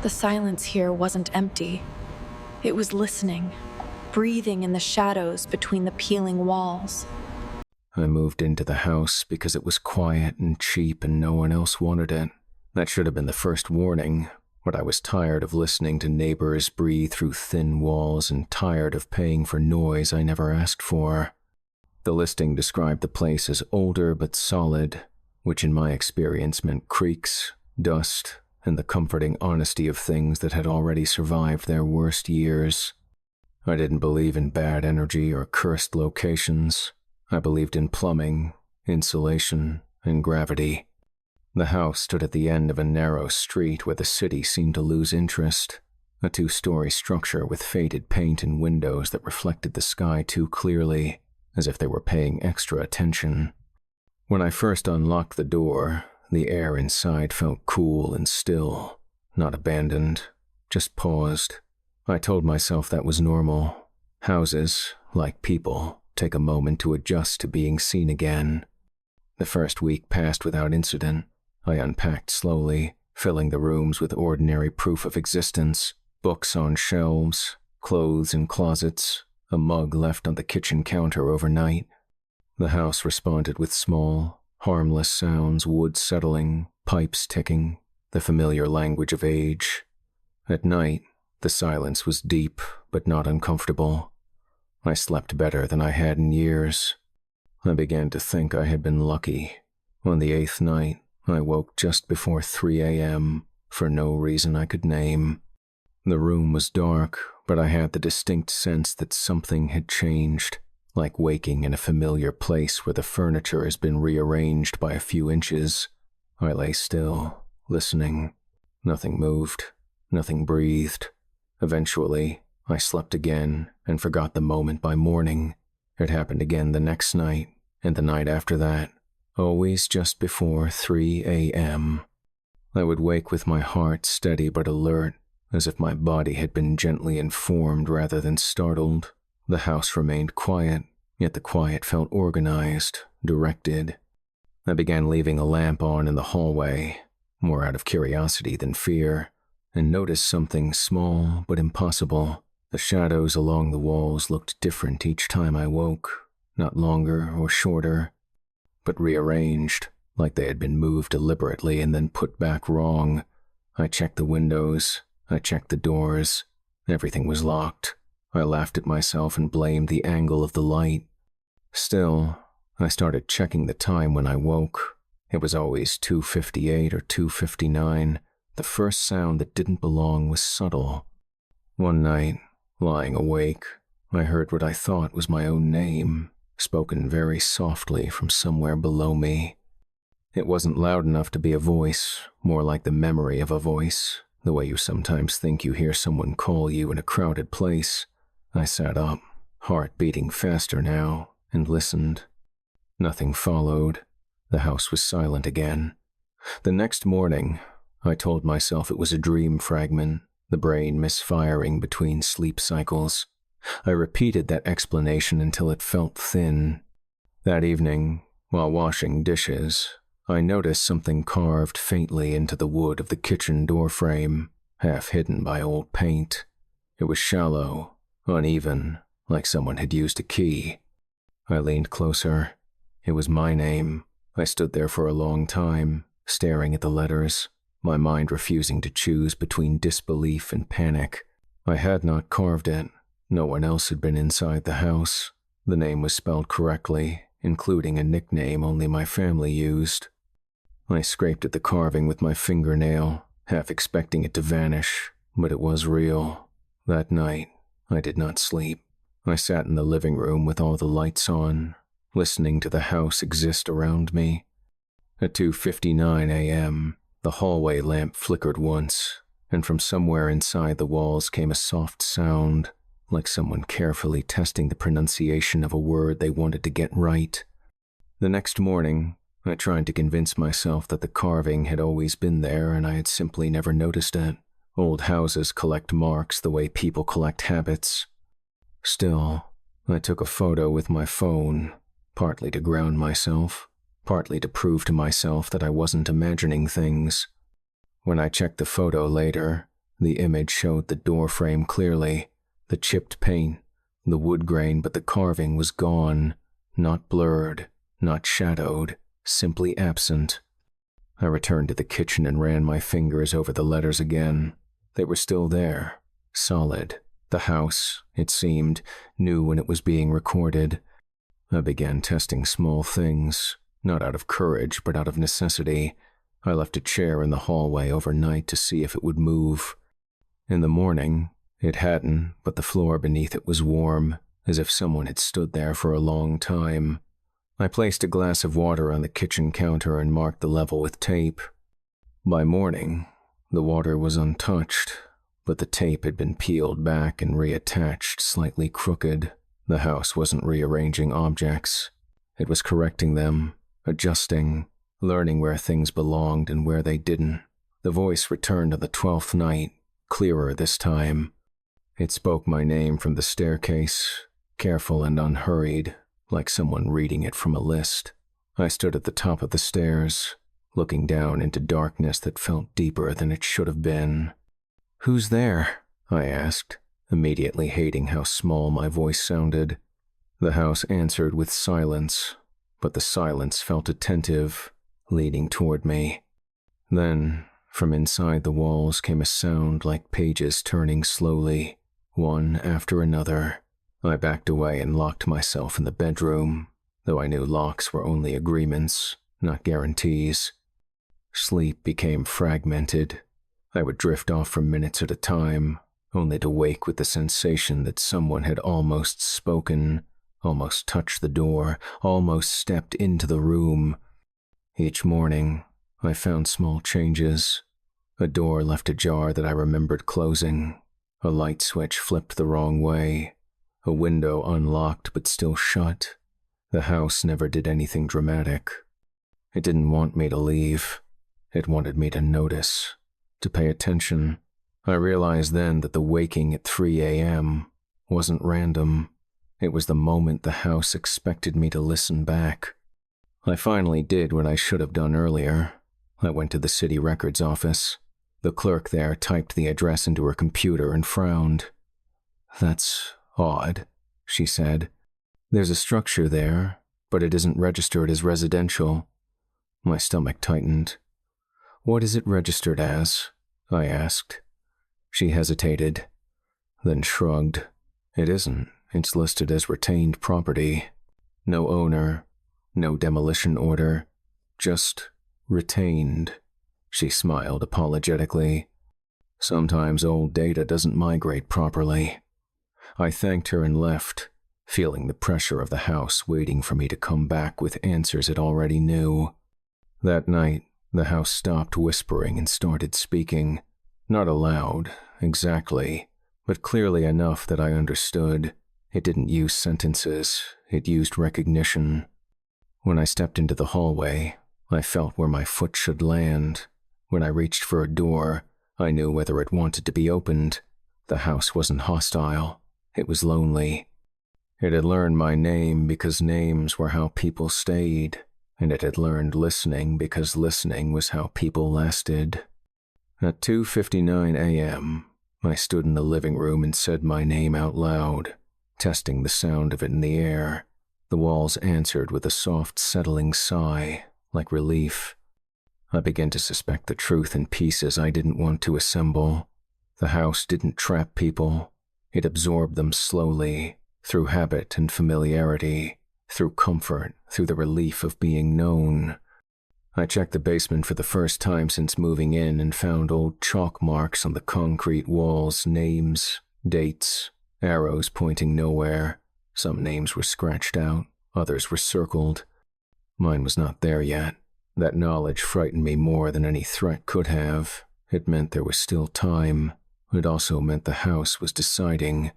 The silence here wasn't empty. It was listening, breathing in the shadows between the peeling walls. I moved into the house because it was quiet and cheap and no one else wanted it. That should have been the first warning, but I was tired of listening to neighbors breathe through thin walls and tired of paying for noise I never asked for. The listing described the place as older but solid, which in my experience meant creaks, dust, and the comforting honesty of things that had already survived their worst years. I didn't believe in bad energy or cursed locations. I believed in plumbing, insulation, and gravity. The house stood at the end of a narrow street where the city seemed to lose interest, a 2-story structure with faded paint and windows that reflected the sky too clearly, as if they were paying extra attention. When I first unlocked the door, the air inside felt cool and still, not abandoned, just paused. I told myself that was normal. Houses, like people, take a moment to adjust to being seen again. The first week passed without incident. I unpacked slowly, filling the rooms with ordinary proof of existence, books on shelves, clothes in closets, a mug left on the kitchen counter overnight. The house responded with small, harmless sounds, wood settling, pipes ticking, the familiar language of age. At night, the silence was deep but not uncomfortable. I slept better than I had in years. I began to think I had been lucky. On the 8th night, I woke just before 3 a.m. for no reason I could name. The room was dark, but I had the distinct sense that something had changed, like waking in a familiar place where the furniture has been rearranged by a few inches. I lay still, listening. Nothing moved, nothing breathed. Eventually, I slept again and forgot the moment by morning. It happened again the next night, and the night after that, always just before 3 a.m. I would wake with my heart steady but alert, as if my body had been gently informed rather than startled. The house remained quiet, yet the quiet felt organized, directed. I began leaving a lamp on in the hallway, more out of curiosity than fear, and noticed something small but impossible. The shadows along the walls looked different each time I woke, not longer or shorter, but rearranged, like they had been moved deliberately and then put back wrong. I checked the windows, I checked the doors. Everything was locked. I laughed at myself and blamed the angle of the light. Still, I started checking the time when I woke. It was always 2:58 or 2:59. The first sound that didn't belong was subtle. One night, lying awake, I heard what I thought was my own name, spoken very softly from somewhere below me. It wasn't loud enough to be a voice, more like the memory of a voice, the way you sometimes think you hear someone call you in a crowded place. I sat up, heart beating faster now, and listened. Nothing followed. The house was silent again. The next morning, I told myself it was a dream fragment, the brain misfiring between sleep cycles. I repeated that explanation until it felt thin. That evening, while washing dishes, I noticed something carved faintly into the wood of the kitchen doorframe, half hidden by old paint. It was shallow, uneven, like someone had used a key. I leaned closer. It was my name. I stood there for a long time, staring at the letters, my mind refusing to choose between disbelief and panic. I had not carved it. No one else had been inside the house. The name was spelled correctly, including a nickname only my family used. I scraped at the carving with my fingernail, half expecting it to vanish, but it was real. That night, I did not sleep. I sat in the living room with all the lights on, listening to the house exist around me. At 2:59 a.m., the hallway lamp flickered once, and from somewhere inside the walls came a soft sound, like someone carefully testing the pronunciation of a word they wanted to get right. The next morning, I tried to convince myself that the carving had always been there and I had simply never noticed it. Old houses collect marks the way people collect habits. Still, I took a photo with my phone, partly to ground myself, partly to prove to myself that I wasn't imagining things. When I checked the photo later, The image showed the door frame clearly, the chipped paint, the wood grain, but the carving was gone, not blurred, not shadowed, simply absent. I returned to the kitchen and ran my fingers over the letters again. They were still there, solid. The house, it seemed, knew when it was being recorded. I began testing small things, not out of courage, but out of necessity. I left a chair in the hallway overnight to see if it would move. In the morning, it hadn't, but the floor beneath it was warm, as if someone had stood there for a long time. I placed a glass of water on the kitchen counter and marked the level with tape. By morning, the water was untouched, but the tape had been peeled back and reattached, slightly crooked. The house wasn't rearranging objects. It was correcting them, adjusting, learning where things belonged and where they didn't. The voice returned on the 12th night, clearer this time. It spoke my name from the staircase, careful and unhurried, like someone reading it from a list. I stood at the top of the stairs, looking down into darkness that felt deeper than it should have been. "Who's there?" I asked, immediately hating how small my voice sounded. The house answered with silence, but the silence felt attentive, leading toward me. Then, from inside the walls came a sound like pages turning slowly, one after another. I backed away and locked myself in the bedroom, though I knew locks were only agreements, not guarantees. Sleep became fragmented. I would drift off for minutes at a time, only to wake with the sensation that someone had almost spoken, almost touched the door, almost stepped into the room. Each morning, I found small changes. A door left ajar that I remembered closing. A light switch flipped the wrong way. A window unlocked but still shut. The house never did anything dramatic. It didn't want me to leave. It wanted me to notice, to pay attention. I realized then that the waking at 3 a.m. wasn't random. It was the moment the house expected me to listen back. I finally did what I should have done earlier. I went to the city records office. The clerk there typed the address into her computer and frowned. "That's odd," she said. "There's a structure there, but it isn't registered as residential." My stomach tightened. "What is it registered as?" I asked. She hesitated, then shrugged. "It isn't. It's listed as retained property. No owner, no demolition order, just retained." She smiled apologetically. "Sometimes old data doesn't migrate properly." I thanked her and left, feeling the pressure of the house waiting for me to come back with answers it already knew. That night, the house stopped whispering and started speaking. Not aloud, exactly, but clearly enough that I understood. It didn't use sentences, it used recognition. When I stepped into the hallway, I felt where my foot should land. When I reached for a door, I knew whether it wanted to be opened. The house wasn't hostile. It was lonely. It had learned my name because names were how people stayed, and it had learned listening because listening was how people lasted. At 2:59 a.m., I stood in the living room and said my name out loud, testing the sound of it in the air. The walls answered with a soft, settling sigh, like relief. I began to suspect the truth in pieces I didn't want to assemble. The house didn't trap people. It absorbed them slowly, through habit and familiarity, through comfort, through the relief of being known. I checked the basement for the first time since moving in and found old chalk marks on the concrete walls, names, dates, arrows pointing nowhere. Some names were scratched out, others were circled. Mine was not there yet. That knowledge frightened me more than any threat could have. It meant there was still time. It also meant the house was deciding.